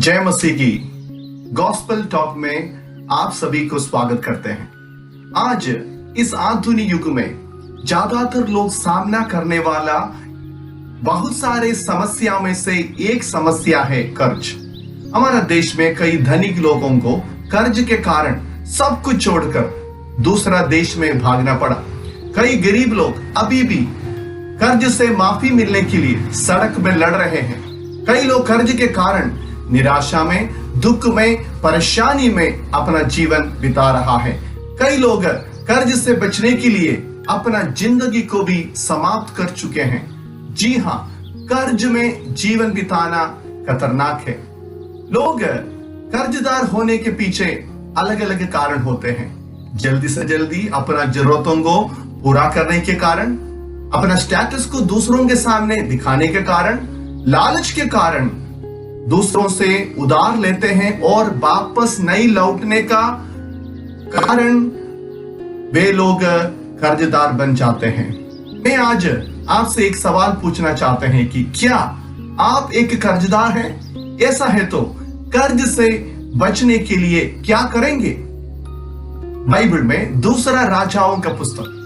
जय मसीह की gospel talk में आप सभी को स्वागत करते हैं। आज इस आधुनिक युग में ज्यादातर लोग सामना करने वाला बहुत सारे समस्याओं में से एक समस्या है कर्ज। हमारा देश में कई धनिक लोगों को कर्ज के कारण सब कुछ छोड़कर दूसरा देश में भागना पड़ा। कई गरीब लोग अभी भी कर्ज से माफी मिलने के लिए सड़क में लड़ रहे हैं। कई लोग कर्ज के कारण निराशा में, दुख में, परेशानी में अपना जीवन बिता रहा है। कई लोग कर्ज से बचने के लिए अपना जिंदगी को भी समाप्त कर चुके हैं। जी हाँ, कर्ज में जीवन बिताना खतरनाक है। लोग कर्जदार होने के पीछे अलग अलग कारण होते हैं। जल्दी से जल्दी अपना जरूरतों को पूरा करने के कारण, अपना स्टेटस को दूसरों के सामने दिखाने के कारण, लालच के कारण दूसरों से उधार लेते हैं और वापस नहीं लौटने का कारण वे लोग कर्जदार बन जाते हैं। मैं आज आपसे एक सवाल पूछना चाहते हैं कि क्या आप एक कर्जदार हैं? ऐसा है तो कर्ज से बचने के लिए क्या करेंगे? बाइबल में दूसरा राजाओं का पुस्तक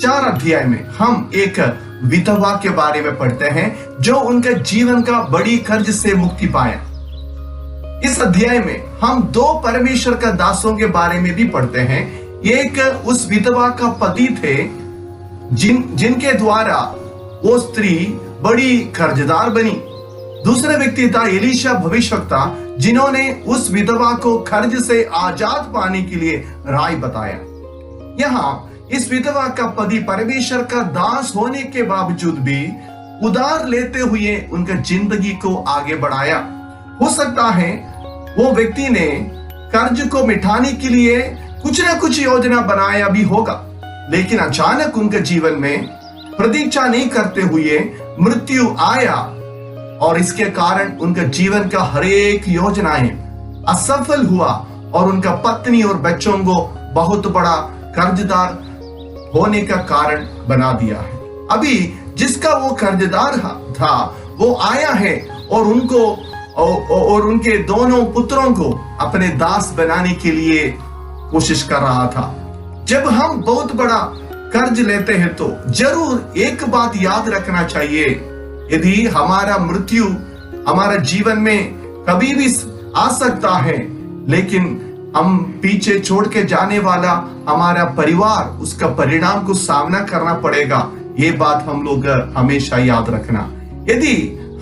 4 अध्याय में हम एक विधवा के बारे में पढ़ते हैं जो उनका जीवन का बड़ी कर्ज से मुक्ति पाया। इस अध्याय में हम 2 परमेश्वर का दासों के बारे में भी पढ़ते हैं। एक उस विधवा का पति थे जिनके द्वारा वो स्त्री बड़ी कर्जदार बनी। दूसरे व्यक्ति था एलीशा भविष्यवक्ता, जिन्होंने उस विधवा को कर्ज से आजाद पाने के लिए राय बताया। यहाँ इस विधवा का पति परमेश्वर का दास होने के बावजूद भी उधार लेते हुए उनका जिंदगी को आगे बढ़ाया। हो सकता है वो व्यक्ति ने कर्ज को मिटाने के लिए कुछ ना कुछ योजना बनाया भी होगा, लेकिन अचानक उनके जीवन में प्रतीक्षा नहीं करते हुए मृत्यु आया और इसके कारण उनका जीवन का हर एक योजनाएं असफल हुआ और उनका पत्नी और बच्चों को बहुत बड़ा कर्जदार होने का कारण बना दिया है। अभी जिसका वो कर्जदार था वो आया है और उनको और उनके दोनों पुत्रों को अपने दास बनाने के लिए कोशिश कर रहा था। जब हम बहुत बड़ा कर्ज लेते हैं तो जरूर एक बात याद रखना चाहिए, यदि हमारा मृत्यु हमारा जीवन में कभी भी आ सकता है, लेकिन हम पीछे छोड़ के जाने वाला हमारा परिवार, उसका परिणाम को सामना करना पड़ेगा। ये बात हम लोग हमेशा याद रखना। यदि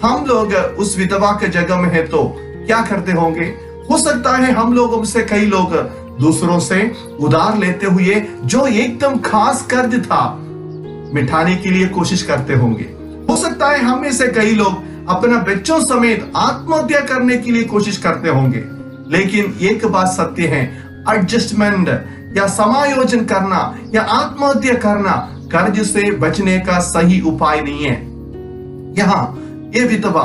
हम लोग उस विधवा के जगह में है तो क्या करते होंगे? हो सकता है हम लोगों से कई लोग दूसरों से उधार लेते हुए जो एकदम खास कर्ज था मिटाने के लिए कोशिश करते होंगे। हो सकता है हम में से कई लोग अपना बच्चों समेत आत्महत्या करने के लिए कोशिश करते होंगे। लेकिन एक बात सत्य है, एडजस्टमेंट या समायोजन करना या आत्महत्या करना कर्ज से बचने का सही उपाय नहीं है। यहाँ ये विधवा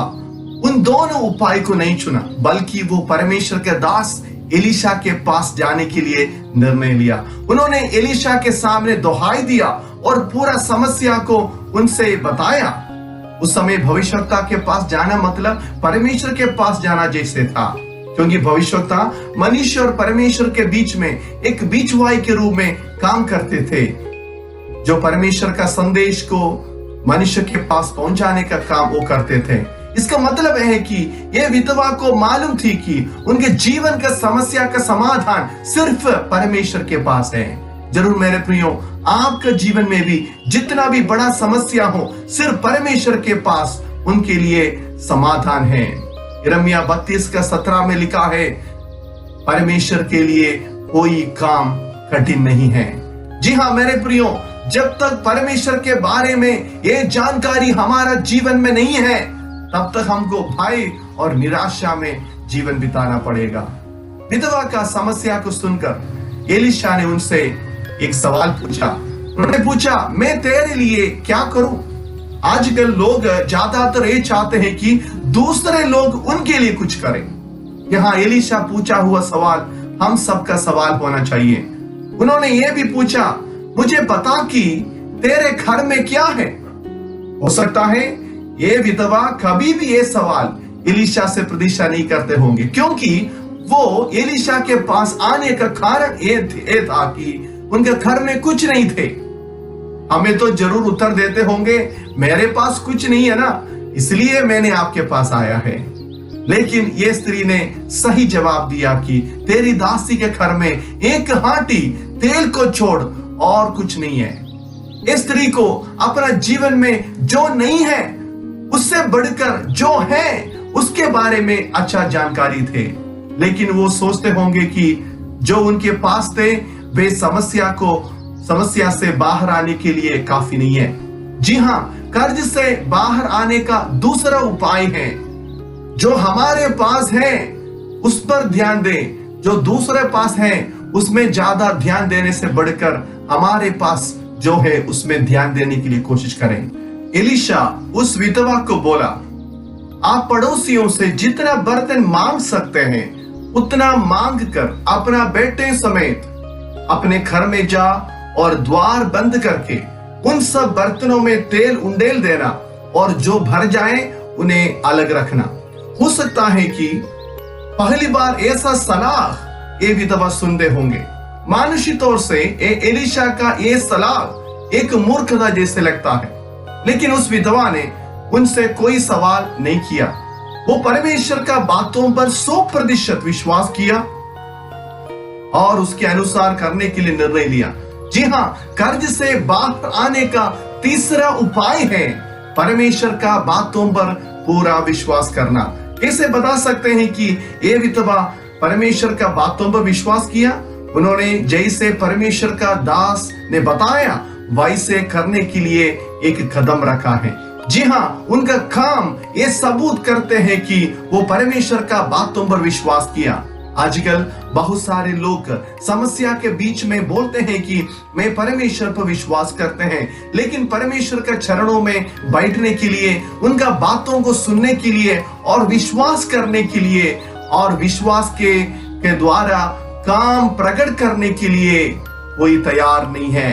उन दोनों उपाय को नहीं चुना, बल्कि वो परमेश्वर के दास एलीशा के पास जाने के लिए निर्णय लिया। उन्होंने एलीशा के सामने दुहाई दिया और पूरा समस्या को उनसे बताया। उस समय भविष्यवक्ता के पास जाना मतलब परमेश्वर के पास जाना जैसे था, क्योंकि भविष्यवक्ता मनुष्य और परमेश्वर के बीच में एक बीचवाई के रूप में काम करते थे, जो परमेश्वर का संदेश को मनुष्य के पास पहुंचाने का काम वो करते थे। इसका मतलब है कि यह विधवा को मालूम थी कि उनके जीवन का समस्या का समाधान सिर्फ परमेश्वर के पास है। जरूर मेरे प्रियो, आपका जीवन में भी जितना भी बड़ा समस्या हो, सिर्फ परमेश्वर के पास उनके लिए समाधान है। यिर्मयाह 32:17 में लिखा है, परमेश्वर के लिए कोई काम कठिन नहीं है। जी हाँ मेरे प्रियो, जब तक परमेश्वर के बारे में ये जानकारी हमारा जीवन में नहीं है, तब तक हमको भय और निराशा में जीवन बिताना पड़ेगा। विधवा का समस्या को सुनकर एलीशा ने उनसे एक सवाल पूछा। उन्होंने पूछा, मैं तेरे लिए क्या करूं? आजकल लोग ज्यादातर ये चाहते हैं कि दूसरे लोग उनके लिए कुछ करें। यहाँ एलीशा पूछा हुआ सवाल हम सबका सवाल होना चाहिए। उन्होंने ये भी पूछा, मुझे बता कि तेरे घर में क्या है? हो सकता है ये विधवा कभी भी ये सवाल एलीशा से प्रतीक्षा नहीं करते होंगे, क्योंकि वो एलीशा के पास आने का कारण ये था कि उनके घर में कुछ नहीं थे। हमें तो जरूर उत्तर देते होंगे, मेरे पास कुछ नहीं है ना, इसलिए मैंने आपके पास आया है। लेकिन ये स्त्री ने सही जवाब दिया कि तेरी दासी के घर में एक हांडी तेल को छोड़ और कुछ नहीं है। इस स्त्री को अपना जीवन में जो नहीं है उससे बढ़कर जो है उसके बारे में अच्छा जानकारी थे, लेकिन वो सोचते होंगे कि जो उनके पास थे वे समस्या से बाहर आने के लिए काफी नहीं है। जी हां, कर्ज से बाहर आने का दूसरा उपाय है, जो हमारे पास है उस पर ध्यान दें। जो दूसरे पास है उसमें ज्यादा ध्यान देने से बढ़कर हमारे पास जो है उसमें ध्यान देने के लिए कोशिश करें। एलीशा उस विधवा को बोला, आप पड़ोसियों से जितना बर्तन मांग सकते हैं उतना मांग कर अपना बेटे समेत अपने घर में जा और द्वार बंद करके उन सब बर्तनों में तेल उंडेल देना और जो भर जाए उन्हें अलग रखना। हो सकता है कि पहली बार ऐसा सलाह ये विधवा सुनते होंगे। मानुषी तौर से एलीशा का ये सलाह एक मूर्खता जैसे लगता है, लेकिन उस विधवा ने उनसे कोई सवाल नहीं किया। वो परमेश्वर का बातों पर 100% विश्वास किया और उसके अनुसार करने के लिए निर्णय लिया। जी हाँ, कर्ज से बाहर आने का तीसरा उपाय है परमेश्वर का बातों पर पूरा विश्वास करना। कैसे बता सकते हैं कि ये विधवा परमेश्वर का बातों पर विश्वास किया? उन्होंने जैसे परमेश्वर का दास ने बताया वैसे करने के लिए एक कदम रखा है। जी हाँ, उनका काम ये सबूत करते हैं कि वो परमेश्वर का बातों पर विश्वास किया। आजकल बहुत सारे लोग समस्या के बीच में बोलते हैं कि मैं परमेश्वर पर विश्वास करते हैं, लेकिन परमेश्वर के चरणों में बैठने के लिए, उनका बातों को सुनने के लिए और विश्वास करने के लिए और विश्वास के द्वारा काम प्रकट करने के लिए कोई तैयार नहीं है।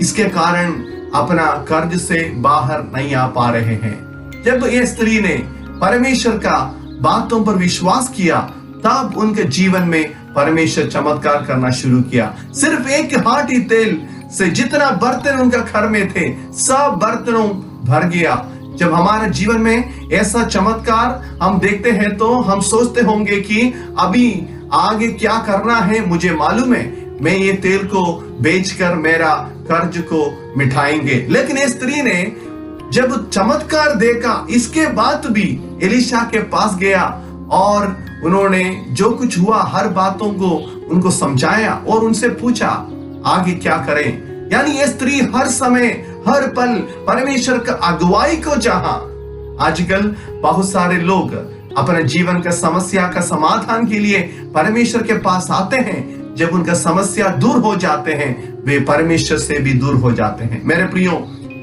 इसके कारण अपना कर्ज से बाहर नहीं आ पा रहे हैं। जब ये स्त्री ने परमेश्वर का बातों पर विश्वास किया तब उनके जीवन में परमेश्वर चमत्कार करना शुरू किया। सिर्फ एक हांडी तेल से जितना बर्तन उनका घर में थे सब बर्तनों भर गया। जब हमारे जीवन में ऐसा चमत्कार हम देखते हैं तो हम सोचते होंगे कि अभी आगे क्या करना है मुझे मालूम है, मैं ये तेल को बेचकर मेरा कर्ज को मिटाएंगे। लेकिन इस स्त्री ने जब चमत्कार देखा इसके बाद भी एलीशा के पास गया और उन्होंने जो कुछ हुआ हर बातों को उनको समझाया और उनसे पूछा आगे क्या करें। यानी ये स्त्री हर समय हर पल परमेश्वर का अगुवाई को चाहा। आजकल बहुत सारे लोग अपने जीवन का समस्या का समाधान के लिए परमेश्वर के पास आते हैं। जब उनका समस्या दूर हो जाते हैं वे परमेश्वर से भी दूर हो जाते हैं। मेरे प्रियो,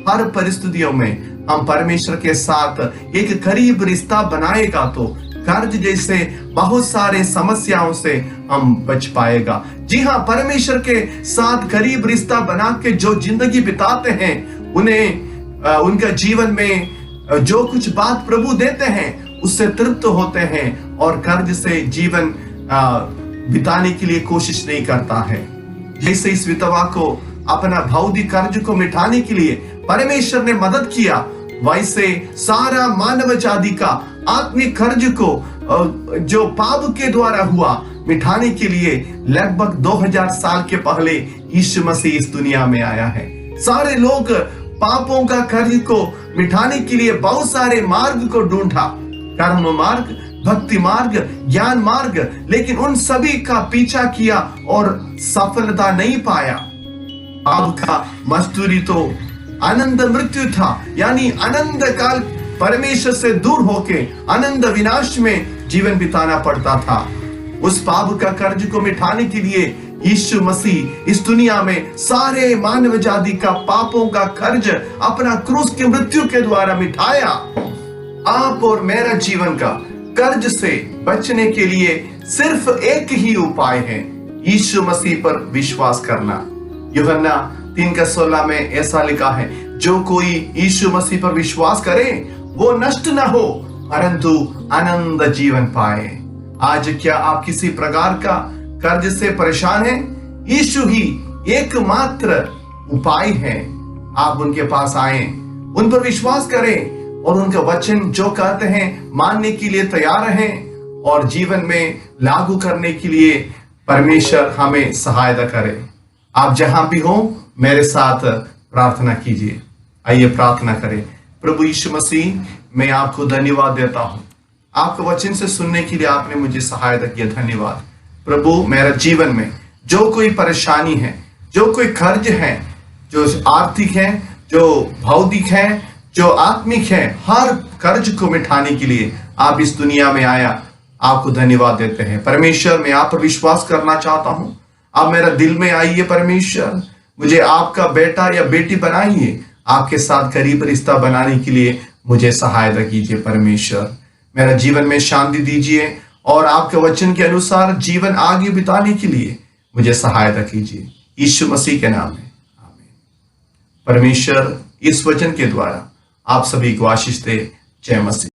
हर परिस्थितियों में हम परमेश्वर के साथ एक करीब रिश्ता बनाएगा तो कर्ज जैसे बहुत सारे समस्याओं से हम बच पाएगा। जी हाँ, परमेश्वर के साथ करीब रिश्ता बना के जो जिंदगी बिताते हैं उन्हें उनका जीवन में जो कुछ बात प्रभु देते हैं उससे तृप्त होते हैं और कर्ज से जीवन बिताने के लिए कोशिश नहीं करता है। जैसे इस विधवा को अपना भौतिक कर्ज को मिटाने के लिए परमेश्वर ने मदद किया, वैसे सारा मानव जाति का आत्मिक कर्ज को जो पाप के द्वारा हुआ मिटाने के लिए लगभग 2000 साल के पहले यीशु मसीह इस दुनिया में आया है। सारे लोग पापों का कर्ज को मिटाने के लिए बहुत सारे मार्ग को ढूंढा, कर्म मार्ग, भक्ति मार्ग, ज्ञान मार्ग, लेकिन उन सभी का पीछा किया और सफलता नहीं पाया। आपका मजदूरी तो आनंद मृत्यु था, यानी आनंद काल परमेश्वर से दूर होके आनंद विनाश में जीवन बिताना पड़ता था। उस पाप का कर्ज को मिटाने के लिए यीशु मसीह इस दुनिया में सारे मानव जाति का पापों का कर्ज अपना क्रूस की मृत्यु के द्वारा मिटाया। आप और मेरा जीवन का कर्ज से बचने के लिए सिर्फ एक ही उपाय है, यीशु मसीह पर विश्वास करना। यूहन्ना 3:16 में ऐसा लिखा है, जो कोई यीशु मसीह पर विश्वास करे वो नष्ट न हो परंतु आनंद जीवन पाए। आज क्या आप किसी प्रकार का कर्ज से परेशान हैं? यीशु ही एकमात्र उपाय है। आप उनके पास आए, उन पर विश्वास करें और उनका वचन जो कहते हैं मानने के लिए तैयार रहें और जीवन में लागू करने के लिए परमेश्वर हमें सहायता करे। आप जहां भी हो मेरे साथ प्रार्थना कीजिए। आइए प्रार्थना करें। प्रभु यीशु मसीह, मैं आपको धन्यवाद देता हूं, आपके वचन से सुनने के लिए आपने मुझे सहायता किया। धन्यवाद प्रभु। मेरा जीवन में जो कोई परेशानी है, जो कोई कर्ज है, जो आर्थिक है, जो भौतिक है, जो आत्मिक है, हर कर्ज को मिटाने के लिए आप इस दुनिया में आया। आपको धन्यवाद देते हैं परमेश्वर। मैं आप पर विश्वास करना चाहता हूं। आप मेरा दिल में आइए परमेश्वर, मुझे आपका बेटा या बेटी बनाइए। आपके साथ करीब रिश्ता बनाने के लिए मुझे सहायता कीजिए परमेश्वर। मेरा जीवन में शांति दीजिए और आपके वचन के अनुसार जीवन आगे बिताने के लिए मुझे सहायता कीजिए। यीशु मसीह के नाम में आमीन। परमेश्वर इस वचन के द्वारा आप सभी को आशीष दे। जय मसीह।